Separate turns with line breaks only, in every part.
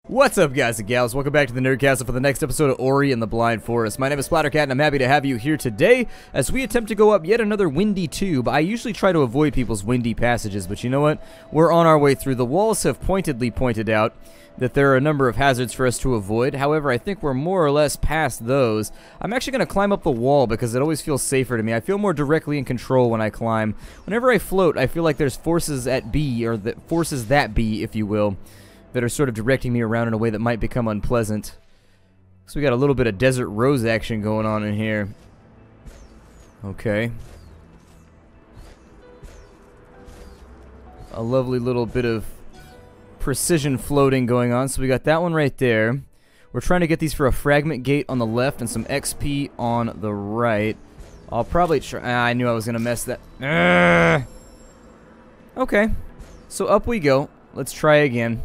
What's up, guys and gals? Welcome back to the Nerdcastle for the next episode of Ori and the Blind Forest. My name is Splattercat, and I'm happy to have you here today as we attempt to go up yet another windy tube. I usually try to avoid people's windy passages, but you know what? We're on our way through. The walls have pointedly pointed out that there are a number of hazards for us to avoid. However, I think we're more or less past those. I'm actually going to climb up the wall because it always feels safer to me. I feel more directly in control when I climb. Whenever I float, I feel like there's forces at B, or the forces that be, if you will, that are sort of directing me around in a way that might become unpleasant. So we got a little bit of Desert Rose action going on in here. Okay. A lovely little bit of precision floating going on. So we got that one right there. We're trying to get these for a fragment gate on the left and some XP on the right. I'll probably try. I knew I was going to mess that. Okay. So up we go. Let's try again.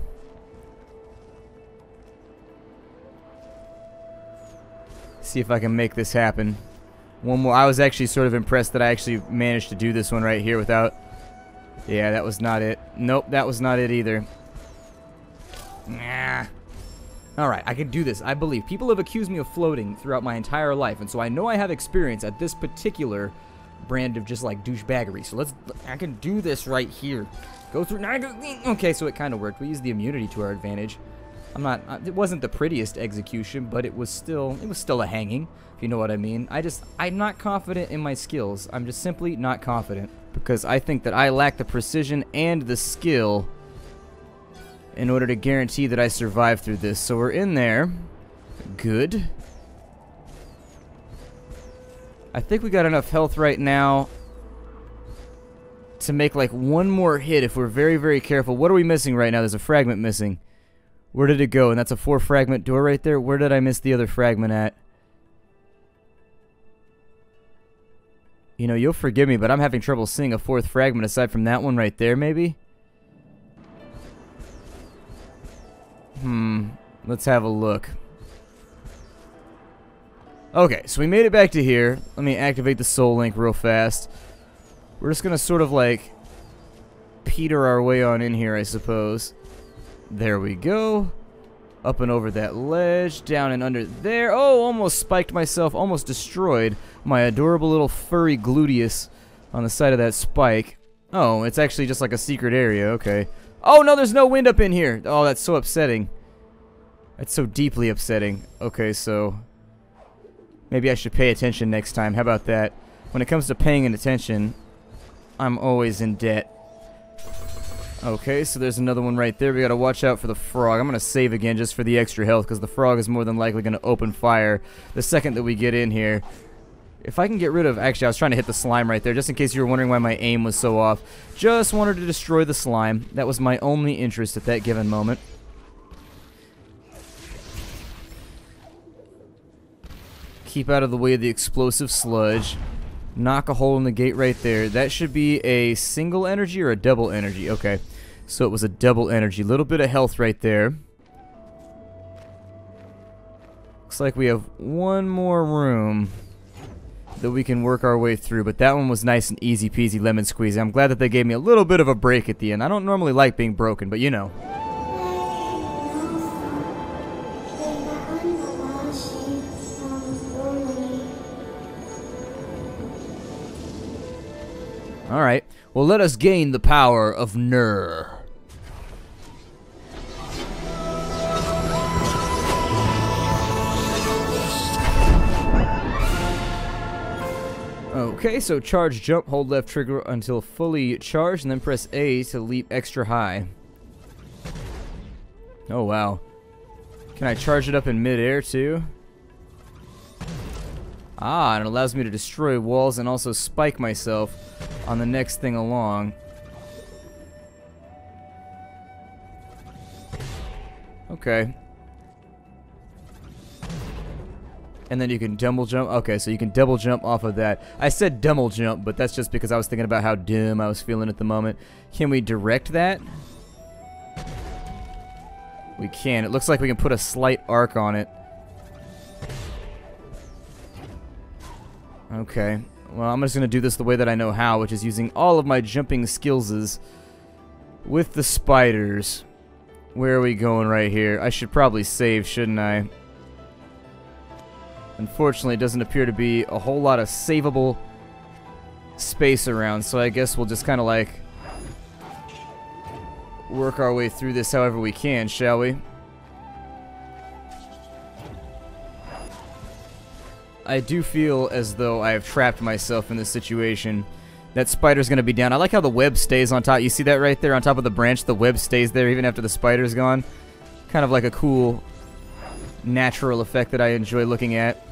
See if I can make this happen. One more. I was actually sort of impressed that I actually managed to do this one right here without... Yeah, that was not it. Nope, that was not it either. Nah. Alright, I can do this. I believe. People have accused me of floating throughout my entire life, and so I know I have experience at this particular brand of just like douchebaggery. So I can do this right here. Go through... Okay, so it kind of worked. We used the immunity to our advantage. It wasn't the prettiest execution, but it was still a hanging, if you know what I mean. I'm not confident in my skills. I'm just simply not confident because I think that I lack the precision and the skill in order to guarantee that I survive through this. So we're in there. Good. I think we got enough health right now to make like one more hit if we're very, very careful. What are we missing right now? There's a fragment missing. Where did it go? And that's a 4-fragment door right there. Where did I miss the other fragment at? You know, you'll forgive me, but I'm having trouble seeing a 4th fragment aside from that one right there, maybe? Let's have a look. Okay, so we made it back to here. Let me activate the soul link real fast. We're just gonna sort of like peter our way on in here, I suppose. There we go. Up and over that ledge. Down and under there. Oh, almost spiked myself. Almost destroyed my adorable little furry gluteus on the side of that spike. Oh, it's actually just like a secret area. Okay. Oh, no, there's no wind up in here. Oh, that's so upsetting. That's so deeply upsetting. Okay, so maybe I should pay attention next time. How about that? When it comes to paying attention, I'm always in debt. Okay, so there's another one right there. We gotta watch out for the frog. I'm gonna save again just for the extra health because the frog is more than likely gonna open fire the second that we get in here. If I can get rid of... Actually, I was trying to hit the slime right there just in case you were wondering why my aim was so off. Just wanted to destroy the slime. That was my only interest at that given moment. Keep out of the way of the explosive sludge. Knock a hole in the gate right there. That should be a single energy or a double energy. Okay. So it was a double energy. Little bit of health right there. Looks like we have one more room that we can work our way through. But that one was nice and easy peasy lemon squeezy. I'm glad that they gave me a little bit of a break at the end. I don't normally like being broken, but you know. Alright, well let us gain the power of Nur. Okay, so charge jump, hold left trigger until fully charged, and then press A to leap extra high. Oh wow. Can I charge it up in midair too? Ah, and it allows me to destroy walls and also spike myself on the next thing along. Okay. And then you can double jump. Okay, so you can double jump off of that. I said double jump, but that's just because I was thinking about how dim I was feeling at the moment. Can we direct that? We can. It looks like we can put a slight arc on it. Okay. Well, I'm just going to do this the way that I know how, which is using all of my jumping skills with the spiders. Where are we going right here? I should probably save, shouldn't I? Unfortunately, it doesn't appear to be a whole lot of savable space around, so I guess we'll just kind of like work our way through this however we can, shall we? I do feel as though I have trapped myself in this situation. That spider's going to be down. I like how the web stays on top. You see that right there on top of the branch? The web stays there even after the spider's gone. Kind of like a cool natural effect that I enjoy looking at.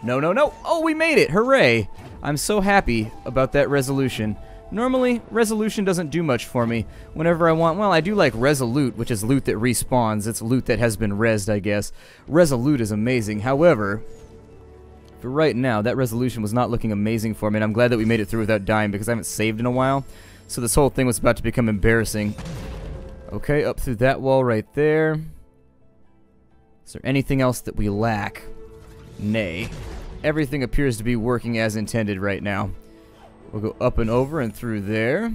No, no, no. Oh, we made it. Hooray. I'm so happy about that resolution. Normally, resolution doesn't do much for me. Whenever I want, well, I do like resolute, which is loot that respawns. It's loot that has been rezzed, I guess. Resolute is amazing. However, for right now, that resolution was not looking amazing for me, and I'm glad that we made it through without dying because I haven't saved in a while. So this whole thing was about to become embarrassing. Okay, up through that wall right there. Is there anything else that we lack? Nay. Everything appears to be working as intended right now. We'll go up and over and through there.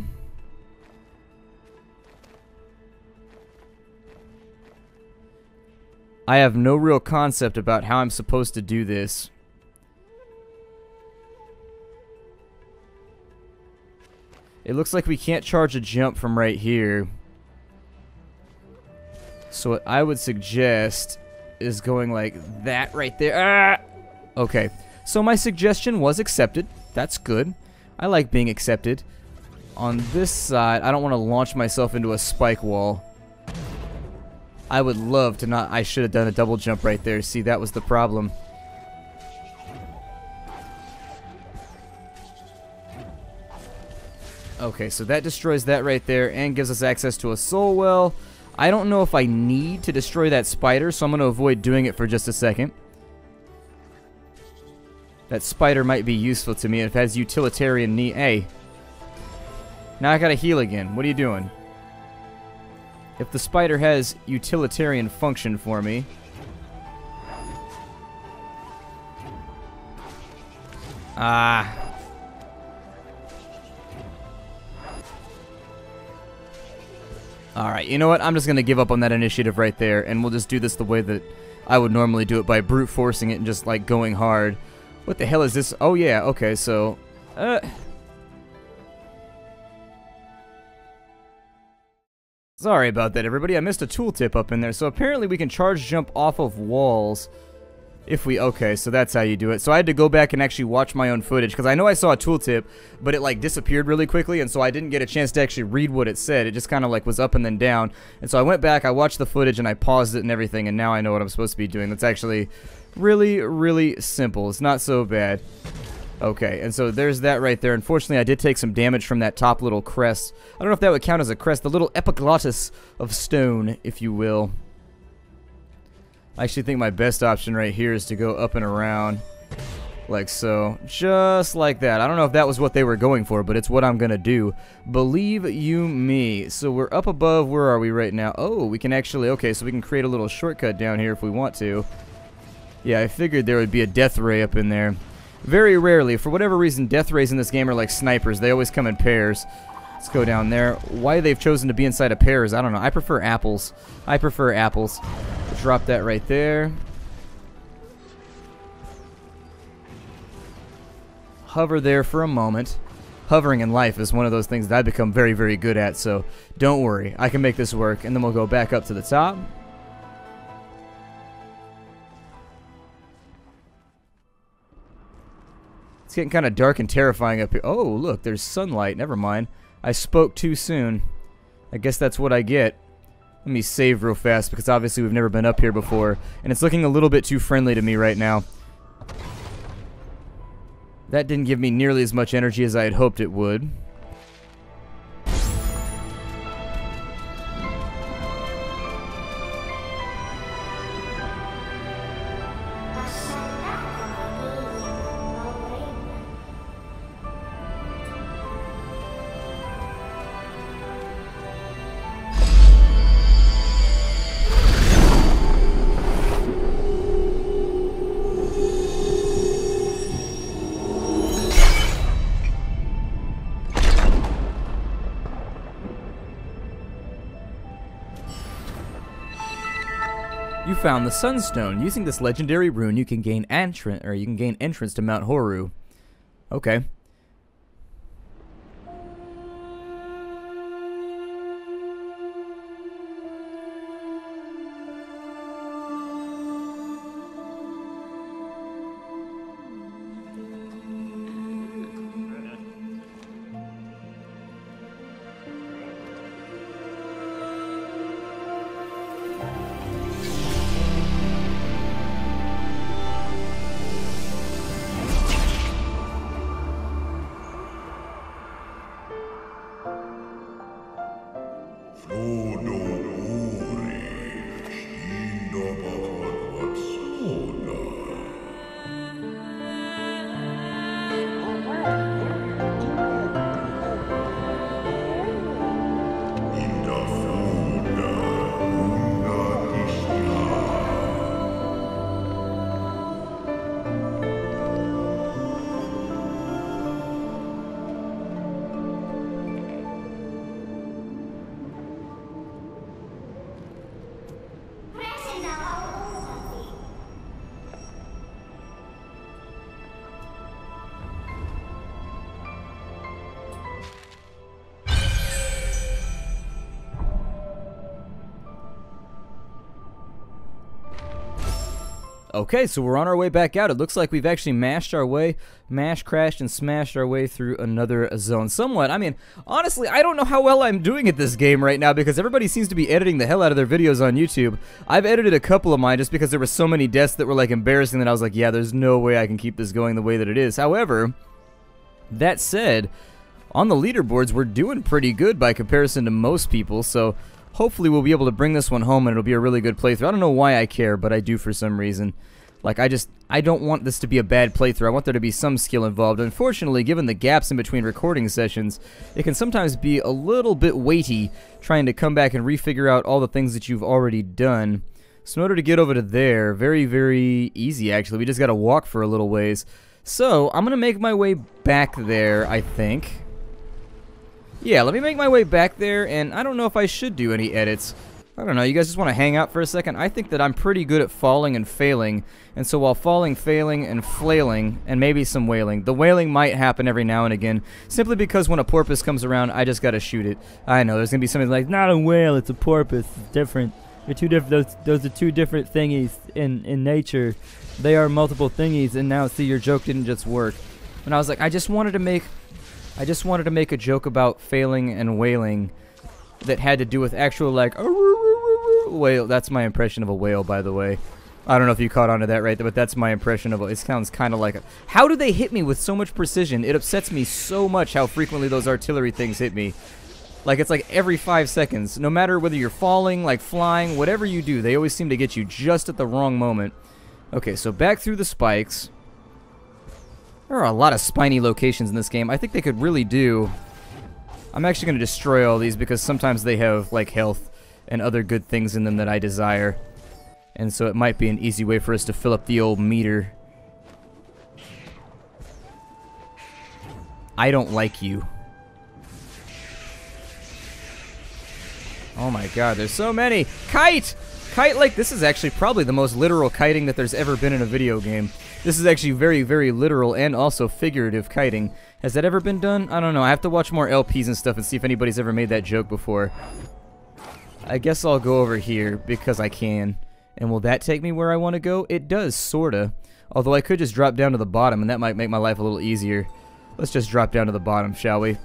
I have no real concept about how I'm supposed to do this. It looks like we can't charge a jump from right here. So what I would suggest is going like that right there. Ah! Okay, so my suggestion was accepted. That's good. I like being accepted. On this side, I don't want to launch myself into a spike wall. I would love to not... I should have done a double jump right there. See, that was the problem. Okay, so that destroys that right there and gives us access to a soul well. I don't know if I need to destroy that spider, so I'm going to avoid doing it for just a second. That spider might be useful to me if it has utilitarian need. Hey. Now I gotta heal again. What are you doing? If the spider has utilitarian function for me. Ah. Alright, you know what? I'm just gonna give up on that initiative right there, and we'll just do this the way that I would normally do it, by brute forcing it and just like going hard. What the hell is this? Oh yeah, okay, so... Sorry about that, everybody. I missed a tooltip up in there. So apparently we can charge jump off of walls if we... Okay, so that's how you do it. So I had to go back and actually watch my own footage, because I know I saw a tooltip, but it like disappeared really quickly, and so I didn't get a chance to actually read what it said. It just kind of like was up and then down. And so I went back, I watched the footage, and I paused it and everything, and now I know what I'm supposed to be doing. That's actually... really, really simple. It's not so bad. Okay, and so there's that right there. Unfortunately, I did take some damage from that top little crest. I don't know if that would count as a crest. The little epiglottis of stone, if you will. I actually think my best option right here is to go up and around. Like so. Just like that. I don't know if that was what they were going for, but it's what I'm going to do. Believe you me. So we're up above. Where are we right now? Oh, we can actually... Okay, so we can create a little shortcut down here if we want to. Yeah, I figured there would be a death ray up in there. Very rarely. For whatever reason, death rays in this game are like snipers. They always come in pairs. Let's go down there. Why they've chosen to be inside of pairs, I don't know. I prefer apples. I prefer apples. Drop that right there. Hover there for a moment. Hovering in life is one of those things that I've become very, very good at, so don't worry. I can make this work, and then we'll go back up to the top. It's getting kind of dark and terrifying up here. Oh, look, there's sunlight. Never mind. I spoke too soon. I guess that's what I get. Let me save real fast, because obviously we've never been up here before, and it's looking a little bit too friendly to me right now. That didn't give me nearly as much energy as I had hoped it would. You found the Sunstone. Using this legendary rune, you can gain entrance to Mount Horu. Okay. Okay, so we're on our way back out. It looks like we've actually crashed, and smashed our way through another zone somewhat. I mean, honestly, I don't know how well I'm doing at this game right now because everybody seems to be editing the hell out of their videos on YouTube. I've edited a couple of mine just because there were so many deaths that were like embarrassing that I was like, yeah, there's no way I can keep this going the way that it is. However, that said, on the leaderboards, we're doing pretty good by comparison to most people, so hopefully we'll be able to bring this one home and it'll be a really good playthrough. I don't know why I care, but I do for some reason. Like, I don't want this to be a bad playthrough. I want there to be some skill involved. Unfortunately, given the gaps in between recording sessions, it can sometimes be a little bit weighty trying to come back and refigure out all the things that you've already done. So in order to get over to there, very, very easy actually. We just gotta walk for a little ways. So, I'm gonna make my way back there, I think. Yeah, let me make my way back there, and I don't know if I should do any edits. I don't know, you guys just want to hang out for a second? I think that I'm pretty good at falling and failing, and so while falling, failing, and flailing, and maybe some wailing, the wailing might happen every now and again, simply because when a porpoise comes around, I just gotta shoot it. I know, there's gonna be something like, not a whale, it's a porpoise, it's different. They're two different, those are two different thingies in nature. They are multiple thingies, and now, see, your joke didn't just work. And I was like, I just wanted to make a joke about failing and wailing that had to do with actual, like, whale. That's my impression of a whale, by the way. I don't know if you caught on to that right there, but that's my impression of it. It sounds kind of like a... How do they hit me with so much precision? It upsets me so much how frequently those artillery things hit me. Like, it's like every 5 seconds. No matter whether you're falling, like flying, whatever you do, they always seem to get you just at the wrong moment. Okay, so back through the spikes. There are a lot of spiny locations in this game. I think they could really do... I'm actually going to destroy all these because sometimes they have, like, health and other good things in them that I desire. And so it might be an easy way for us to fill up the old meter. I don't like you. Oh my god, there's so many! Kite! Kite, like, this is actually probably the most literal kiting that there's ever been in a video game. This is actually very, very literal and also figurative kiting. Has that ever been done? I don't know. I have to watch more LPs and stuff and see if anybody's ever made that joke before. I guess I'll go over here because I can. And will that take me where I want to go? It does, sorta. Although I could just drop down to the bottom and that might make my life a little easier. Let's just drop down to the bottom, shall we?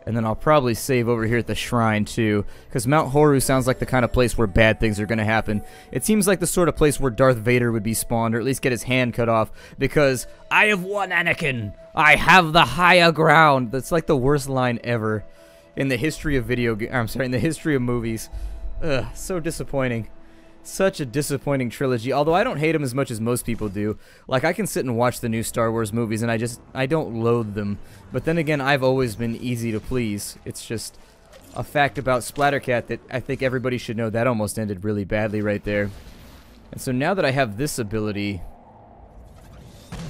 And then I'll probably save over here at the shrine too, because Mount Horu sounds like the kind of place where bad things are going to happen. It seems like the sort of place where Darth Vader would be spawned, or at least get his hand cut off, because I have won, Anakin! I have the higher ground! That's like the worst line ever in the history of in the history of movies. Ugh, so disappointing. Such a disappointing trilogy, although I don't hate them as much as most people do. Like, I can sit and watch the new Star Wars movies and I don't loathe them. But then again, I've always been easy to please. It's just a fact about Splattercat that I think everybody should know. That almost ended really badly right there. And so now that I have this ability,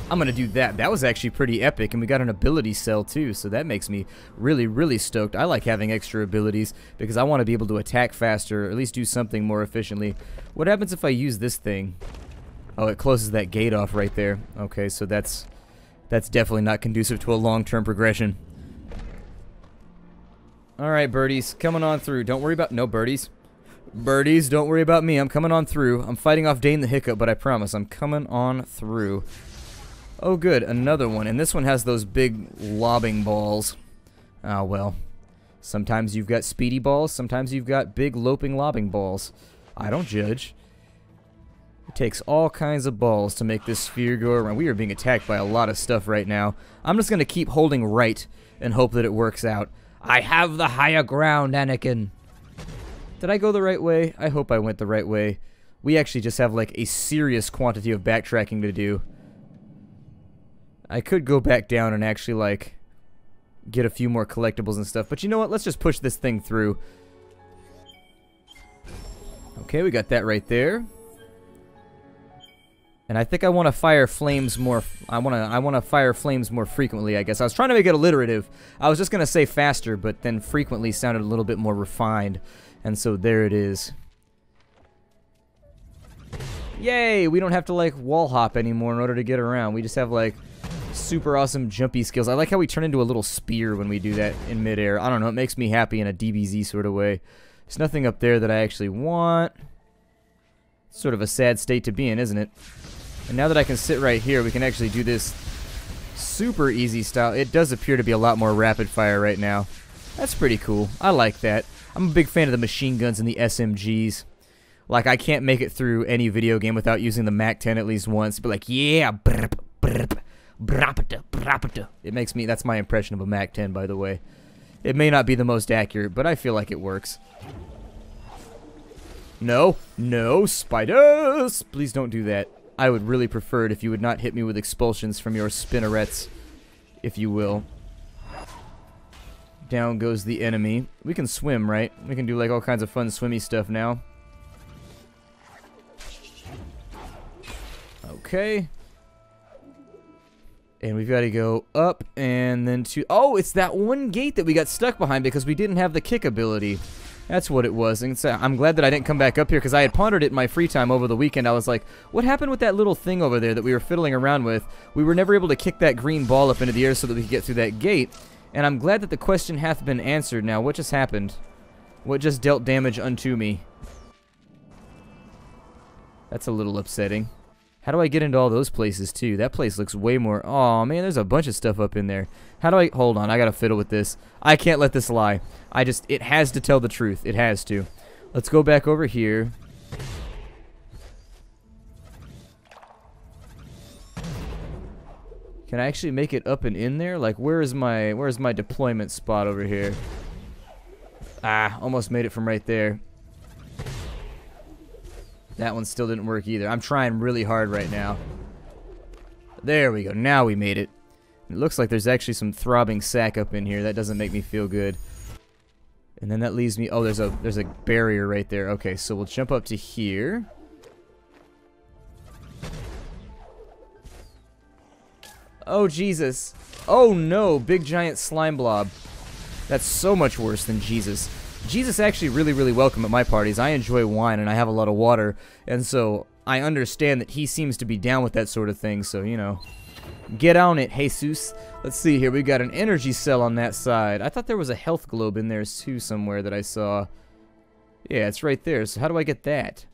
I'm gonna do that. That was actually pretty epic, and we got an ability cell too, so that makes me really, really stoked. I like having extra abilities because I want to be able to attack faster, or at least do something more efficiently. What happens if I use this thing? Oh, it closes that gate off right there. Okay, so that's definitely not conducive to a long-term progression. Alright, birdies, coming on through. Don't worry about... No, birdies. Birdies, don't worry about me. I'm coming on through. I'm fighting off Dane the Hiccup, but I promise I'm coming on through. Oh, good, another one. And this one has those big lobbing balls. Ah, well. Sometimes you've got speedy balls. Sometimes you've got big loping lobbing balls. I don't judge. It takes all kinds of balls to make this sphere go around. We are being attacked by a lot of stuff right now. I'm just going to keep holding right and hope that it works out. I have the higher ground, Anakin. Did I go the right way? I hope I went the right way. We actually just have like a serious quantity of backtracking to do. I could go back down and actually like get a few more collectibles and stuff, but you know what? Let's just push this thing through. Okay, we got that right there. And I think I want to fire flames more. I want to fire flames more frequently, I guess. I was trying to make it alliterative. I was just going to say faster, but then frequently sounded a little bit more refined. And so there it is. Yay! We don't have to like wall hop anymore in order to get around. We just have like super awesome jumpy skills. I like how we turn into a little spear when we do that in midair. I don't know, it makes me happy in a DBZ sort of way. There's nothing up there that I actually want. Sort of a sad state to be in, isn't it? And now that I can sit right here, we can actually do this super easy style. It does appear to be a lot more rapid fire right now. That's pretty cool. I like that. I'm a big fan of the machine guns and the SMGs. Like, I can't make it through any video game without using the MAC-10 at least once. But like, yeah, brp, brp, brapata, brapata. It makes me, that's my impression of a MAC-10, by the way. It may not be the most accurate, but I feel like it works. No, no, spiders! Please don't do that. I would really prefer it if you would not hit me with expulsions from your spinnerets, if you will. Down goes the enemy. We can swim, right? We can do like all kinds of fun swimmy stuff now. Okay. And we've got to go up and then to... Oh, it's that one gate that we got stuck behind because we didn't have the kick ability. That's what it was. And so I'm glad that I didn't come back up here because I had pondered it in my free time over the weekend. I was like, what happened with that little thing over there that we were fiddling around with? We were never able to kick that green ball up into the air so that we could get through that gate. And I'm glad that the question hath been answered now. What just happened? What just dealt damage unto me? That's a little upsetting. How do I get into all those places too? That place looks way more... Aw, man, there's a bunch of stuff up in there. How do I... Hold on, I gotta fiddle with this. I can't let this lie. It has to tell the truth. It has to. Let's go back over here. Can I actually make it up and in there? Like, where's my deployment spot over here? Ah, almost made it from right there. That one still didn't work either. I'm trying really hard right now. There we go. Now we made it. It looks like there's actually some throbbing sack up in here. That doesn't make me feel good. And then that leaves me... Oh, there's a barrier right there. Okay, so we'll jump up to here. Oh, Jesus. Oh, no. Big giant slime blob. That's so much worse than Jesus. Jesus actually really, really welcome at my parties. I enjoy wine and I have a lot of water. And so I understand that he seems to be down with that sort of thing. So, you know, get on it, Jesus. Let's see here. We've got an energy cell on that side. I thought there was a health globe in there too somewhere that I saw. Yeah, it's right there. So how do I get that?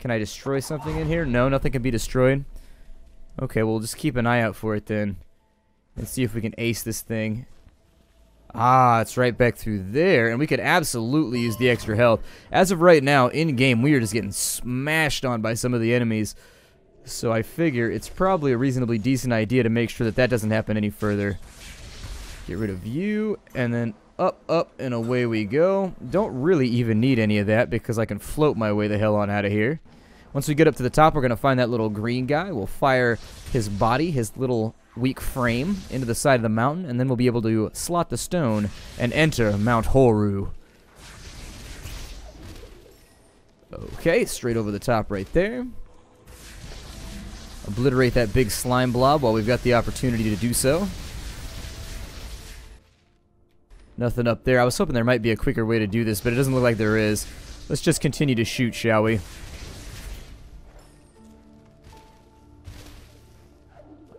Can I destroy something in here? No, nothing can be destroyed. Okay, we'll just keep an eye out for it then. And see if we can ace this thing. Ah, it's right back through there, and we could absolutely use the extra health. As of right now, in-game, we are just getting smashed on by some of the enemies. So I figure it's probably a reasonably decent idea to make sure that that doesn't happen any further. Get rid of you, and then up, up, and away we go. Don't really even need any of that because I can float my way the hell on out of here. Once we get up to the top, we're going to find that little green guy. We'll fire his body, his little weak frame, into the side of the mountain, and then we'll be able to slot the stone and enter Mount Horu. Okay, straight over the top right there. obliterate that big slime blob while we've got the opportunity to do so. Nothing up there. I was hoping there might be a quicker way to do this, but it doesn't look like there is. Let's just continue to shoot, shall we?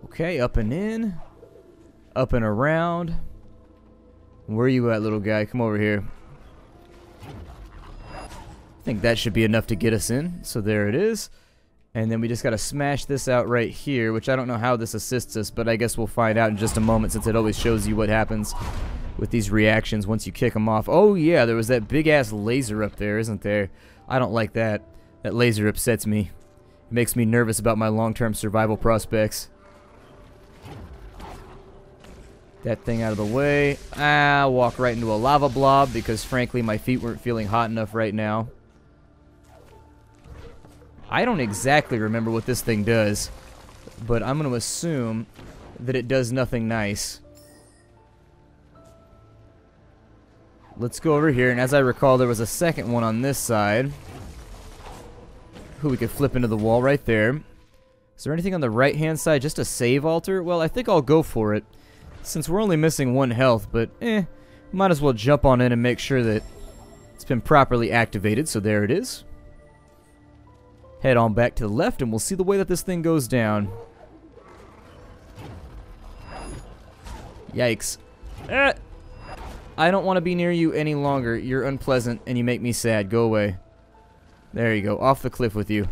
Okay, up and in. Up and around. Where are you at, little guy? Come over here. I think that should be enough to get us in. So there it is. And then we just got to smash this out right here, which I don't know how this assists us, but I guess we'll find out in just a moment since it always shows you what happens with these reactions once you kick them off. Oh yeah, there was that big-ass laser up there, isn't there? I don't like that. That laser upsets me. It makes me nervous about my long-term survival prospects. That thing out of the way. Walk right into a lava blob because frankly my feet weren't feeling hot enough right now. I don't exactly remember what this thing does, but I'm going to assume that it does nothing nice. Let's go over here, and as I recall there was a second one on this side. Who we could flip into the wall right there. Is there anything on the right hand side? Just a save altar? Well, I think I'll go for it. Since we're only missing 1 health, but might as well jump on in and make sure that it's been properly activated. So there it is. Head on back to the left and we'll see the way that this thing goes down. Yikes. I don't want to be near you any longer. You're unpleasant and you make me sad. Go away. There you go. Off the cliff with you.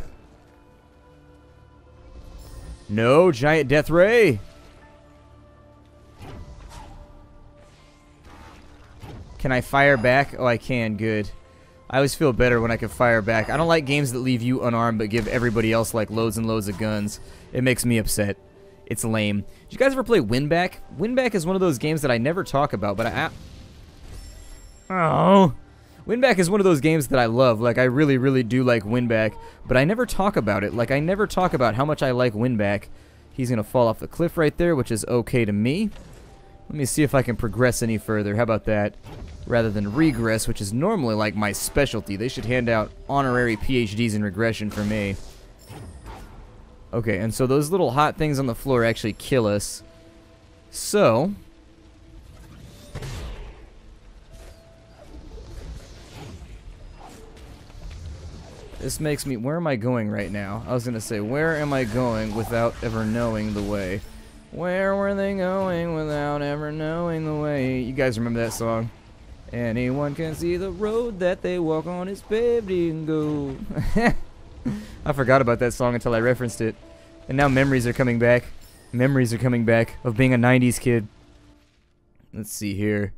No, giant death ray. Can I fire back? Oh, I can. Good. I always feel better when I can fire back. I don't like games that leave you unarmed but give everybody else like loads and loads of guns. It makes me upset. It's lame. Did you guys ever play Winback? Winback is one of those games that I never talk about, but Oh. Winback is one of those games that I love. Like, I really, really do like Winback, but I never talk about it. Like, I never talk about how much I like Winback. He's going to fall off the cliff right there, which is okay to me. Let me see if I can progress any further. How about that? Rather than regress, which is normally like my specialty. They should hand out honorary PhDs in regression for me. Okay, and so those little hot things on the floor actually kill us. So this makes me... Where am I going right now? I was going to say, where am I going without ever knowing the way? Where were they going without ever knowing the way? You guys remember that song? Anyone can see the road that they walk on is paved in gold. I forgot about that song until I referenced it. And now memories are coming back. Memories are coming back of being a 90s kid. Let's see here.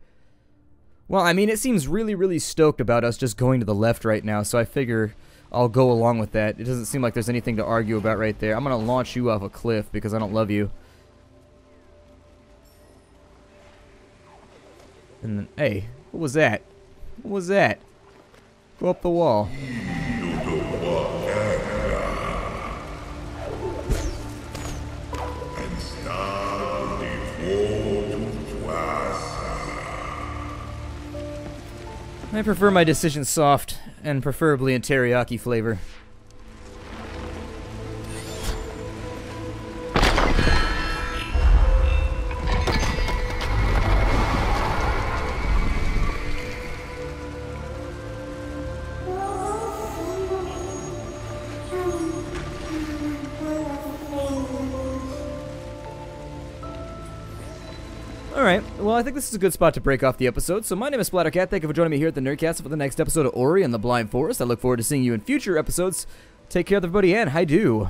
Well, I mean, it seems really, really stoked about us just going to the left right now, so I figure I'll go along with that. It doesn't seem like there's anything to argue about right there. I'm going to launch you off a cliff because I don't love you. And then, hey, what was that? What was that? Go up the wall. I prefer my decisions soft, and preferably in teriyaki flavor. Alright, well I think this is a good spot to break off the episode. So my name is Splattercat, thank you for joining me here at the Nerdcast for the next episode of Ori and the Blind Forest. I look forward to seeing you in future episodes. Take care everybody, and hi-do.